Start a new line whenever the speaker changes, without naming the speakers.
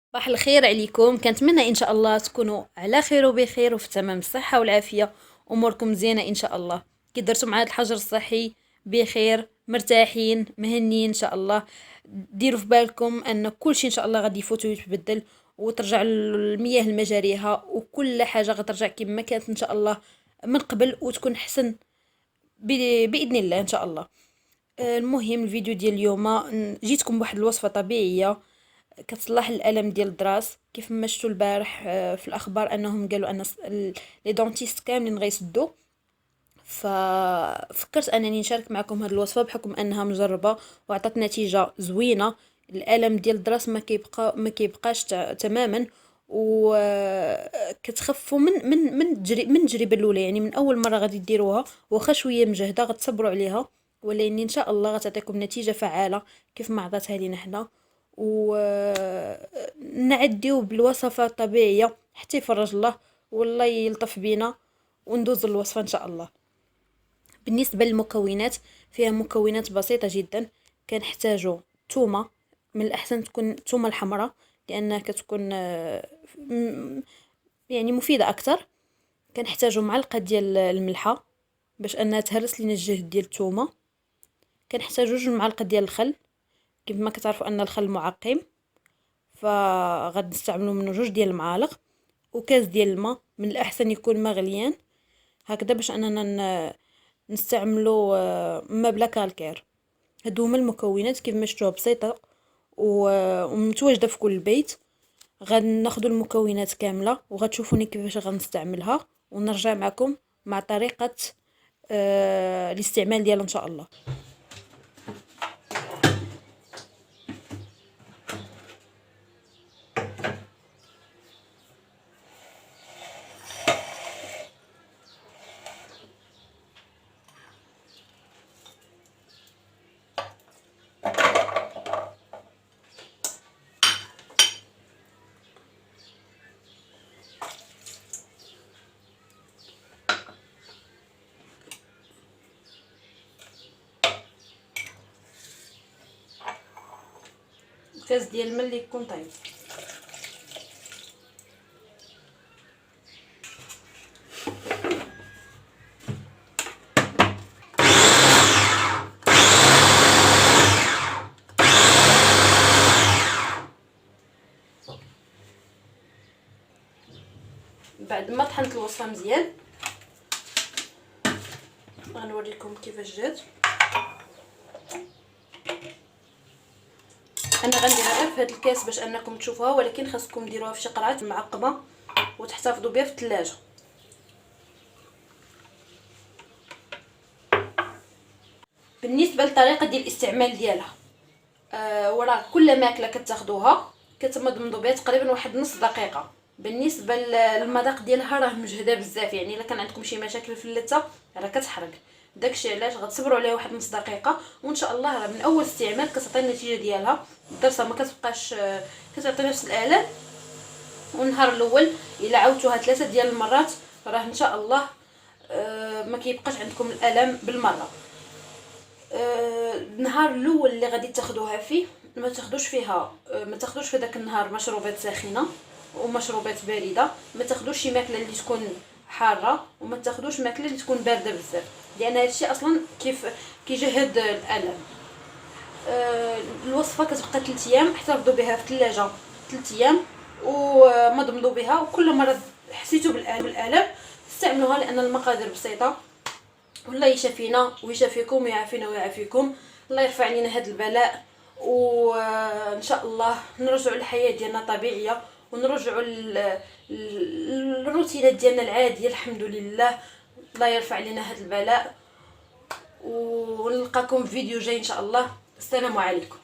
صباح الخير عليكم. كنتمنى ان شاء الله تكونوا على خير وبخير وفي تمام الصحه والعافيه، اموركم مزيانه ان شاء الله. كي درتوا مع هذا الحجر الصحي بخير مرتاحين مهنيين ان شاء الله. ديروا في بالكم ان كل شيء ان شاء الله غادي يفوت ويتبدل، وترجع المياه لمجاريها، وكل حاجه غترجع كما كانت ان شاء الله من قبل، وتكون حسن باذن الله ان شاء الله. المهم الفيديو ديال اليوم جيتكم بواحد الوصفه طبيعيه كتصلح الالم ديال الدراس. كيف ما شفتوا البارح في الاخبار انهم قالوا ان لي دونتيست كاملين غيسدوا، ففكرت انني نشارك معكم هذه الوصفه بحكم انها مجربه وعطت نتيجه زوينه. الالم ديال الدراس ما كيبقاش تماما، وكتخفوا من التجربه الاولى، يعني من اول مره غادي ديروها واخا شويه مجهده غتصبروا عليها، ولكن ان شاء الله غتعطيكم نتيجه فعاله كيف ما عطاتها لينا حنا. ونعديو بالوصفات الطبيعيه حتى يفرج الله والله يلطف بينا وندوز الوصفه ان شاء الله. بالنسبه للمكونات، فيها مكونات بسيطه جدا. كنحتاجو تومه، من الاحسن تكون تومه الحمراء لانها كتكون يعني مفيده اكثر. كنحتاجو معلقه ديال الملحه باش انها تهرس لينا الجهد ديال التومه. كنحتاجو 2 معالق ديال الخل، كيف ما كتعرفوا ان الخل معقم، فغادي نستعملوا منه 2 ديال المعالق. وكاس ديال الماء، من الاحسن يكون مغليان هكذا باش اننا نستعملوا ما بلا كالكير. هادو هما المكونات كيف ما شفتوها بسيطه ومتواجده في كل بيت. غناخذ المكونات كامله وغتشوفوني كيفاش غنستعملها، ونرجع معكم مع طريقه الاستعمال ديالها ان شاء الله. كاس ديال الماء اللي يكون طايب. بعد ما طحنت الوصفه مزيان غنوريكم كيفاش جات. انا غنديرها غير في هذا الكاس باش انكم تشوفوها، ولكن خاصكم ديروها في شي قرعه معقمه وتحتفظوا بها في الثلاجه. بالنسبه للطريقه ديال الاستعمال ديالها، وراه كل ماكله كتاخذوها كتمضمضوا بها تقريبا واحد نص دقيقه. بالنسبه للمذاق ديالها راه مجهده بزاف، يعني الا كان عندكم شي مشاكل في اللثه راه كتحرق. داكشي علاش غتصبروا عليها واحد نص دقيقه، وان شاء الله راه من اول استعمال كتعطي النتيجه ديالها. الدرسه ما كتبقاش كتعطي نفس الالام. والنهار الاول الا عاودتوها 3 ديال المرات راه ان شاء الله ما كيبقاش عندكم الالم بالمره. النهار الاول اللي غادي تاخذوها فيه ما تاخذوش فيها ما تاخذوش في داك النهار مشروبات ساخنه ومشروبات بارده. ما تاخذوش شي ماكله اللي تكون حاره، وما تاخذوش ماكله اللي تكون بارده بزاف، لان هادشي اصلا كيف كيجهد الالم. الوصفه كتبقى 3 ايام، احتفظوا بها في الثلاجه 3 ايام ومضمضوا بها، وكل مره حسيتوا بالالم استعملوها لان المقادير بسيطه. والله يشافينا ويشافيكم ويعافينا ويعافيكم. الله يرفع علينا هذا البلاء، وان شاء الله نرجعوا للحياه ديالنا طبيعيه، ونرجعوا للروتينات ديالنا العاديه الحمد لله. الله يرفع علينا هذا البلاء، ونلقاكم في فيديو جاي ان شاء الله. السلام عليكم.